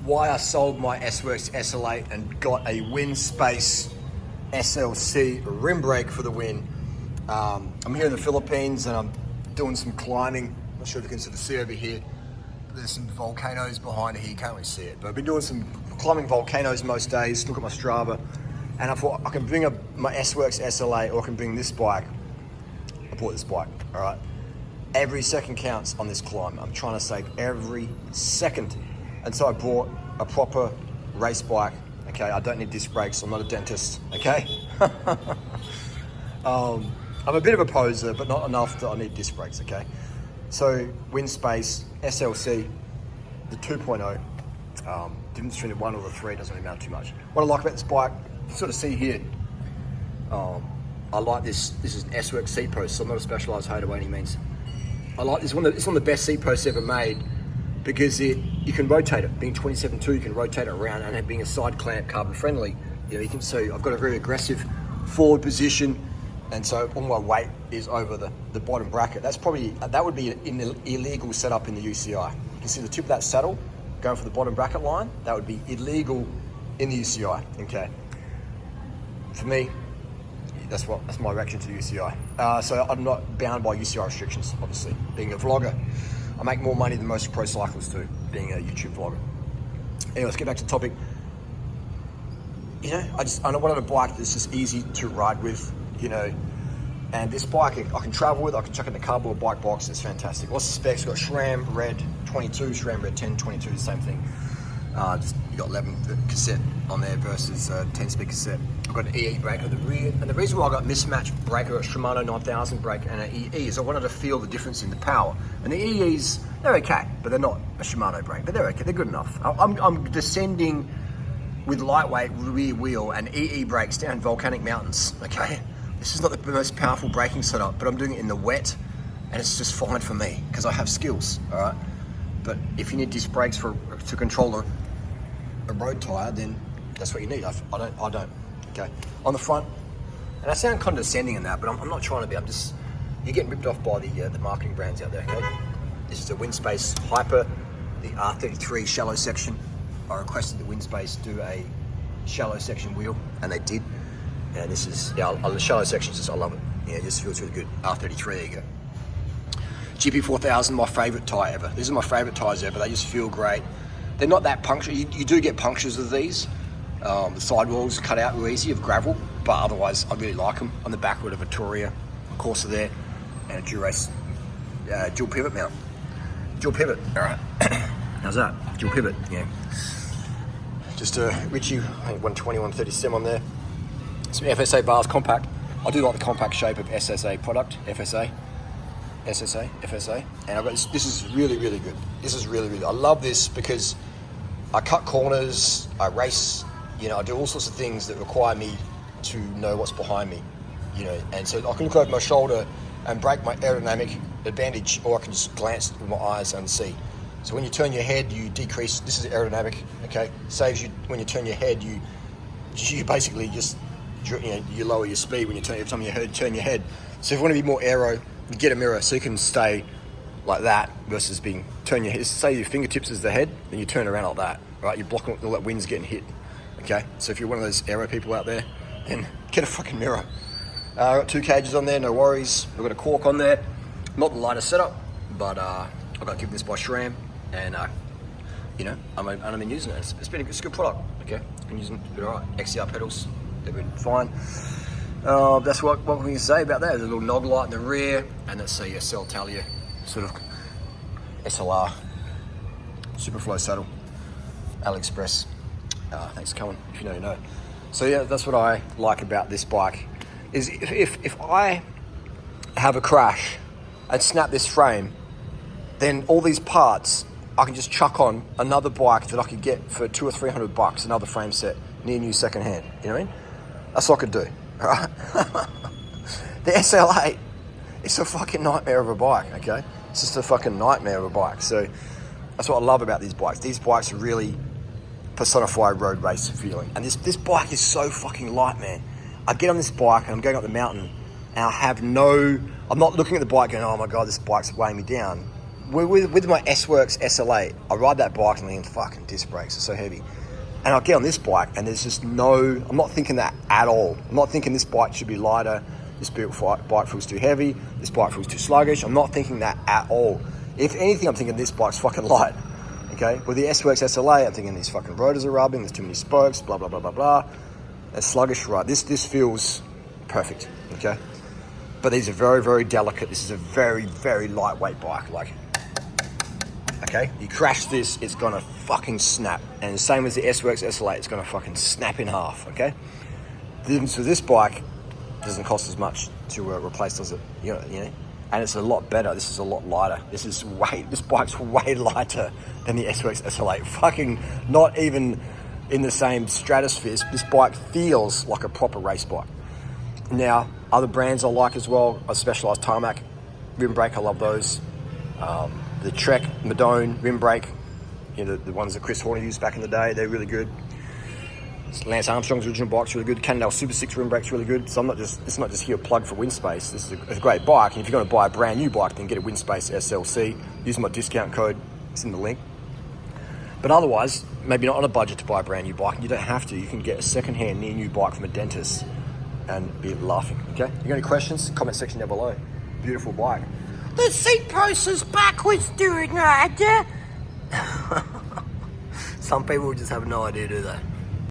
why I sold my S-Works SL8 and got a Winspace SLC rim brake for the win. I'm here in the Philippines and I'm doing some climbing. I'm not sure if you can sort of see over here. There's some volcanoes behind here, you can't really see it. But I've been doing some climbing volcanoes most days, look at my Strava. And I thought I can bring my S-Works SL8 or I can bring this bike. I bought this bike, all right? Every second counts on this climb. I'm trying to save every second. And so I bought a proper race bike, okay? I don't need disc brakes, I'm not a dentist, okay? I'm a bit of a poser, but not enough that I need disc brakes, okay? So Winspace SLC, the 2.0, difference between the 1 or the 3 doesn't really matter too much. What I like about this bike, you sort of see here, I like this is an S-Works seat post, so I'm not a specialized hater by any means. I like this, it's one of the best seat posts ever made because you can rotate it. Being 27.2, you can rotate it around, and it being a side clamp, carbon friendly, you can see I've got a very aggressive forward position, and so all my weight is over the bottom bracket. That would be an illegal setup in the UCI. You can see the tip of that saddle going for the bottom bracket line. That would be illegal in the UCI. Okay. For me, that's my reaction to the UCI. So I'm not bound by UCI restrictions, obviously. Being a vlogger, I make more money than most pro cyclists do, being a YouTube vlogger. Anyway, let's get back to the topic. I wanted a bike that's just easy to ride with, and this bike I can travel with, I can chuck it in a cardboard bike box, it's fantastic. What's the specs? We've got SRAM Red 22, SRAM Red 10, 22, the same thing. You got 11 cassette on there versus 10-speed cassette. I've got an EE brake at the rear, and the reason why I got mismatched brake, a Shimano 9000 brake and an EE is I wanted to feel the difference in the power. And the EEs, they're okay, but they're not a Shimano brake, but they're okay, they're good enough. I'm descending with lightweight rear wheel and EE brakes down volcanic mountains, okay? This is not the most powerful braking setup, but I'm doing it in the wet, and it's just fine for me, because I have skills, all right? But if you need disc brakes to control a road tire, then that's what you need. I don't, okay? On the front, and I sound condescending in that, but I'm not trying to be, you're getting ripped off by the marketing brands out there, okay? This is a Winspace Hyper, the R33 shallow section. I requested that Winspace do a shallow section wheel, and they did. And this is, the shallow sections, I love it. Yeah, it just feels really good. R33, there you go. GP4000, my favorite tire ever. These are my favorite tires ever. They just feel great. They're not that punctured. You do get punctures with these. The sidewalls cut out real easy of gravel, but otherwise I really like them. On the back of a Vittoria, of course, are there, and a Durace dual pivot mount. Dual pivot, all right. How's that? Dual pivot, yeah. Just a Ritchie, I think 120, 130 on there. Some FSA bars, compact. I do like the compact shape of SSA product, FSA. And I've got this is really, really good. This is really, really, I love this because I cut corners, I race, I do all sorts of things that require me to know what's behind me, and so I can look over my shoulder and break my aerodynamic advantage, or I can just glance with my eyes and see. So when you turn your head, you decrease, this is aerodynamic, okay? Saves you, when you turn your head, you basically just, you lower your speed when you every time you turn your head. So if you want to be more aero, you get a mirror so you can stay like that versus turn your head. Say your fingertips is the head, then you turn around like that, right? You're blocking all that wind's getting hit, okay? So if you're one of those aero people out there, then get a fucking mirror. I've got 2 cages on there, no worries. I've got a cork on there, not the lightest setup, but I got given this by SRAM, and I've been using it. It's a good product, okay? I've been using it, all right. XCR pedals, they've been fine. That's what we can say about that. There's a little nog light in the rear, and that's a Cell Talia sort of SLR Superflow saddle, AliExpress. Thanks for coming. If you know, you know. So yeah, that's what I like about this bike. Is if I have a crash and snap this frame, then all these parts I can just chuck on another bike that I could get for $200 or $300, another frame set, near new secondhand. You know what I mean? That's what I could do. All right? The SL8, it's a fucking nightmare of a bike. Okay, it's just a fucking nightmare of a bike. So that's what I love about these bikes. These bikes really personify road race feeling. And this bike is so fucking light, man. I get on this bike and I'm going up the mountain, and I'm not looking at the bike going, oh my God, this bike's weighing me down. with my S-Works SL8, I ride that bike and I'm thinking, fucking disc brakes are so heavy. And I get on this bike and there's just I'm not thinking that at all. I'm not thinking this bike should be lighter, this bike feels too heavy, this bike feels too sluggish. I'm not thinking that at all. If anything, I'm thinking this bike's fucking light. Okay, with the S-Works SL8, I'm thinking these fucking rotors are rubbing, there's too many spokes, blah, blah, blah, blah, blah. It's sluggish, right? This feels perfect, okay? But these are very, very delicate. This is a very, very lightweight bike. Like, okay, you crash this, it's gonna fucking snap. And the same as the S-Works SL8, it's gonna fucking snap in half, okay? The difference with this bike doesn't cost as much to replace, does it? You know? And it's a lot better. This is a lot lighter. This bike's way lighter than the S-Works SL8. Fucking not even in the same stratosphere. This bike feels like a proper race bike. Now, other brands I like as well, I specialise Tarmac, rim brake, I love those. The Trek, Madone, rim brake, you know, the ones that Chris Horner used back in the day, they're really good. Lance Armstrong's original bike's really good. Cannondale Super 6 rim brake's really good. So it's not just here a plug for Winspace. This is a great bike. And if you're going to buy a brand new bike, then get a Winspace SLC. Use my discount code. It's in the link. But otherwise, maybe not on a budget to buy a brand new bike. You don't have to. You can get a second-hand near new bike from a dentist and be laughing. Okay? You got any questions? Comment section down below. Beautiful bike. The seat post is backwards, doing that. Some people just have no idea, do they?